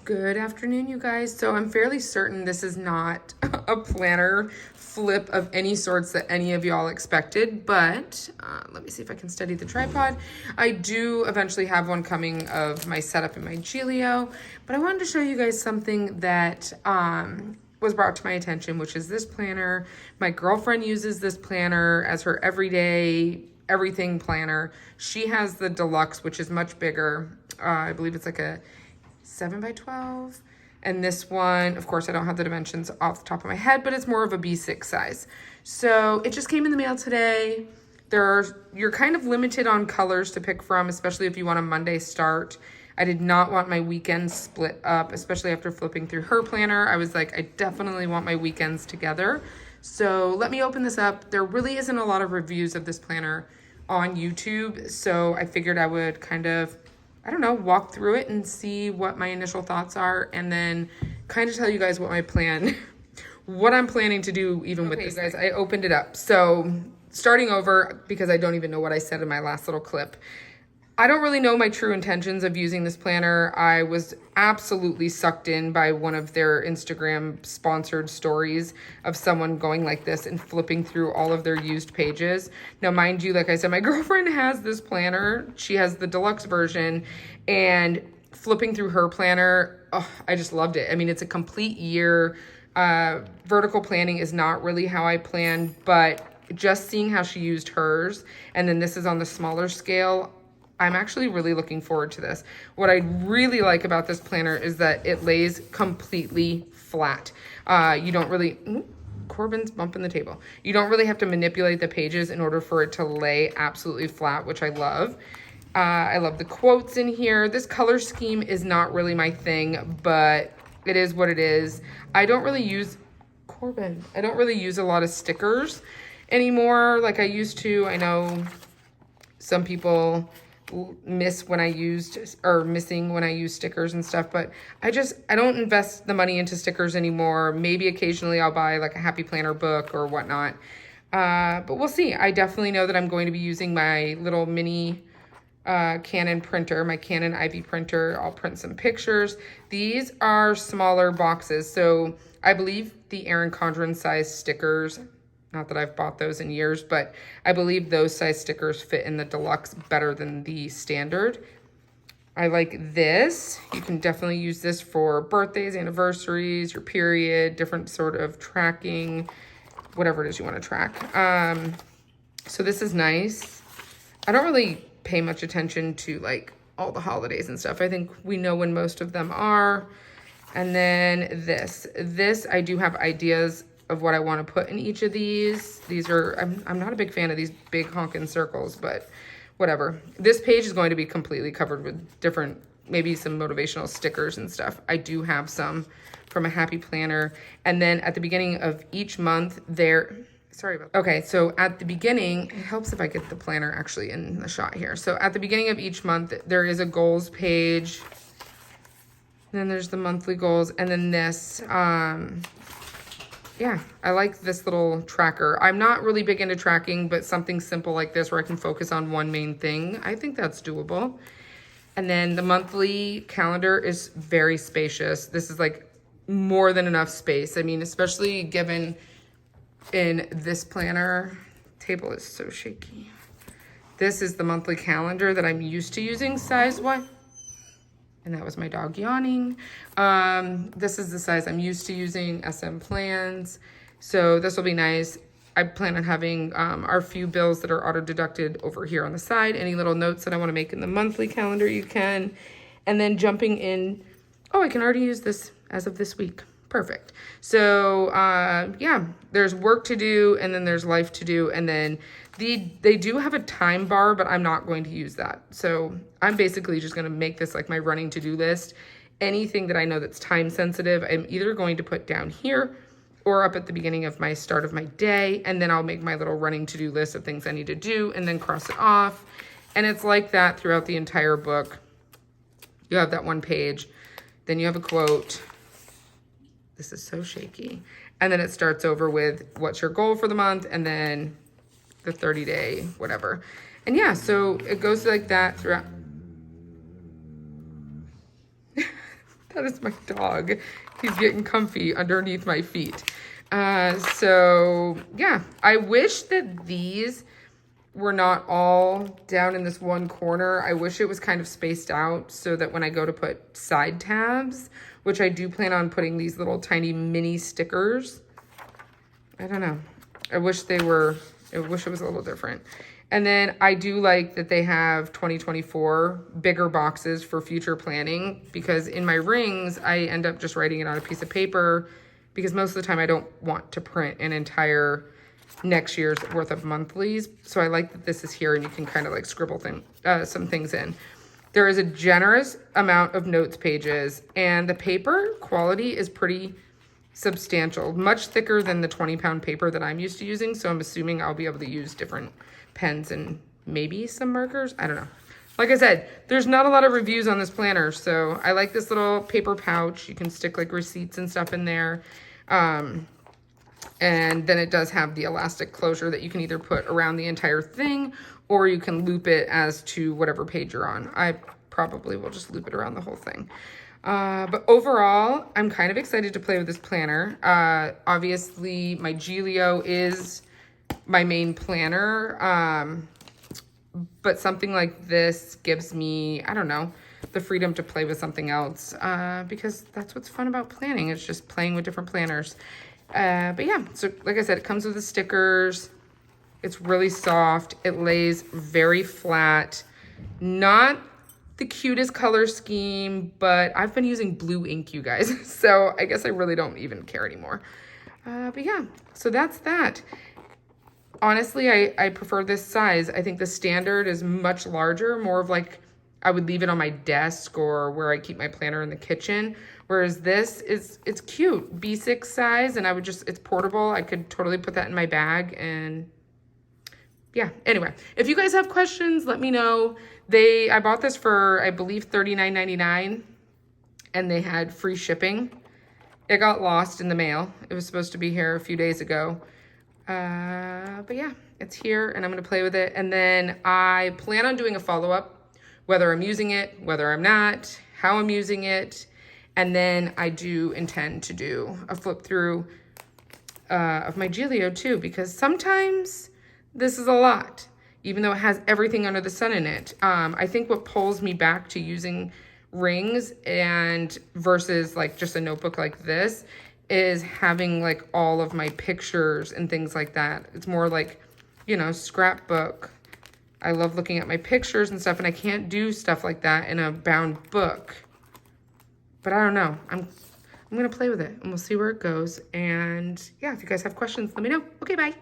Good afternoon, you guys. So I'm fairly certain this is not a planner flip of any sorts that any of y'all expected, but let me see if I can steady the tripod. I do eventually have one coming of my setup in my Gilio, but I wanted to show you guys something that was brought to my attention, which is this planner. My girlfriend uses this planner as her everyday everything planner. She has the deluxe, which is much bigger. I believe it's like a 7 by 12, and this one, of course, I don't have the dimensions off the top of my head, but it's more of a B6 size. So it just came in the mail today. You're kind of limited on colors to pick from, especially if you want a Monday start. I did not want my weekends split up, especially after flipping through her planner. I was like, I definitely want my weekends together. So let me open this up. There really isn't a lot of reviews of this planner on YouTube, so I figured I would kind of, I don't know, walk through it and see what my initial thoughts are, and then kind of tell you guys what my plan, what I'm planning to do even with this. Guys, I opened it up. So starting over, because I don't even know what I said in my last little clip. I don't really know my true intentions of using this planner. I was absolutely sucked in by one of their Instagram sponsored stories of someone going like this and flipping through all of their used pages. Now, mind you, like I said, my girlfriend has this planner. She has the deluxe version, and flipping through her planner, oh, I just loved it. I mean, it's a complete year. Vertical planning is not really how I plan, but just seeing how she used hers, and then this is on the smaller scale, I'm actually really looking forward to this. What I really like about this planner is that it lays completely flat. You don't really, Corbin's bumping the table. You don't really have to manipulate the pages in order for it to lay absolutely flat, which I love. I love the quotes in here. This color scheme is not really my thing, but it is what it is. I don't really use, Corbin, I don't really use a lot of stickers anymore like I used to. I know some people missing when I use stickers and stuff, but I don't invest the money into stickers anymore. Maybe occasionally I'll buy like a Happy Planner book or whatnot, but we'll see. I definitely know that I'm going to be using my little mini Canon printer, my Canon IV printer. I'll print some pictures. These are smaller boxes, so I believe the Erin Condren size stickers, not that I've bought those in years, but I believe those size stickers fit in the deluxe better than the standard. I like this. You can definitely use this for birthdays, anniversaries, your period, different sort of tracking, whatever it is you want to track. So this is nice. I don't really pay much attention to like all the holidays and stuff. I think we know when most of them are. And then this I do have ideas of what I want to put in each of these. These are, I'm not a big fan of these big honking circles, but whatever. This page is going to be completely covered with different, maybe some motivational stickers and stuff. I do have some from a Happy Planner. And then at the beginning of each month okay, so at the beginning, it helps if I get the planner actually in the shot here. So at the beginning of each month, there is a goals page. And then there's the monthly goals, and then this, yeah, I like this little tracker. I'm not really big into tracking, but something simple like this where I can focus on one main thing, I think that's doable. And then the monthly calendar is very spacious. This is like more than enough space. I mean, especially given in this planner, table is so shaky. This is the monthly calendar that I'm used to using size-wise. And that was my dog yawning. This is the size I'm used to using, SM plans. So this will be nice. I plan on having our few bills that are auto-deducted over here on the side. Any little notes that I want to make in the monthly calendar, you can. And then jumping in, oh, I can already use this as of this week. Perfect. So yeah, there's work to do, and then there's life to do, and then they do have a time bar, but I'm not going to use that. So I'm basically just going to make this like my running to-do list. Anything that I know that's time sensitive, I'm either going to put down here or up at the beginning of my start of my day, and then I'll make my little running to-do list of things I need to do and then cross it off. And it's like that throughout the entire book. You have that one page, then you have a quote. This is so shaky. And then it starts over with what's your goal for the month, and then the 30-day, whatever. And yeah, so it goes like that throughout. That is my dog. He's getting comfy underneath my feet. So yeah, I wish that these were not all down in this one corner. I wish it was kind of spaced out so that when I go to put side tabs, which I do plan on putting these little tiny mini stickers. I don't know. I wish it was a little different. And then I do like that they have 2024 bigger boxes for future planning, because in my rings, I end up just writing it on a piece of paper because most of the time I don't want to print an entire next year's worth of monthlies. So I like that this is here and you can kind of like scribble some things in. There is a generous amount of notes pages, and the paper quality is pretty substantial, much thicker than the 20-pound paper that I'm used to using. So I'm assuming I'll be able to use different pens and maybe some markers. I don't know. Like I said, there's not a lot of reviews on this planner. So I like this little paper pouch. You can stick like receipts and stuff in there. And then it does have the elastic closure that you can either put around the entire thing or you can loop it as to whatever page you're on. I probably will just loop it around the whole thing. But overall, I'm kind of excited to play with this planner. Obviously, my Giglio is my main planner. But something like this gives me, I don't know, the freedom to play with something else. Because that's what's fun about planning. It's just playing with different planners. But yeah, so like I said, it comes with the stickers. It's really soft. It lays very flat. Not the cutest color scheme, but I've been using blue ink, you guys. So I guess I really don't even care anymore. But yeah, so that's that. Honestly, I prefer this size. I think the standard is much larger, more of like, I would leave it on my desk or where I keep my planner in the kitchen. Whereas this it's cute, B6 size, and it's portable. I could totally put that in my bag. And yeah, anyway, if you guys have questions, let me know. I bought this for, I believe, $39.99, and they had free shipping. It got lost in the mail. It was supposed to be here a few days ago. But yeah, it's here and I'm gonna play with it. And then I plan on doing a follow-up, whether I'm using it, whether I'm not, how I'm using it. And then I do intend to do a flip through of my Giglio too, because sometimes this is a lot, even though it has everything under the sun in it. I think what pulls me back to using rings and versus like just a notebook like this is having like all of my pictures and things like that. It's more like, you know, scrapbook. I love looking at my pictures and stuff, and I can't do stuff like that in a bound book. But I don't know. I'm gonna play with it and we'll see where it goes. And yeah, if you guys have questions, let me know. Okay, bye.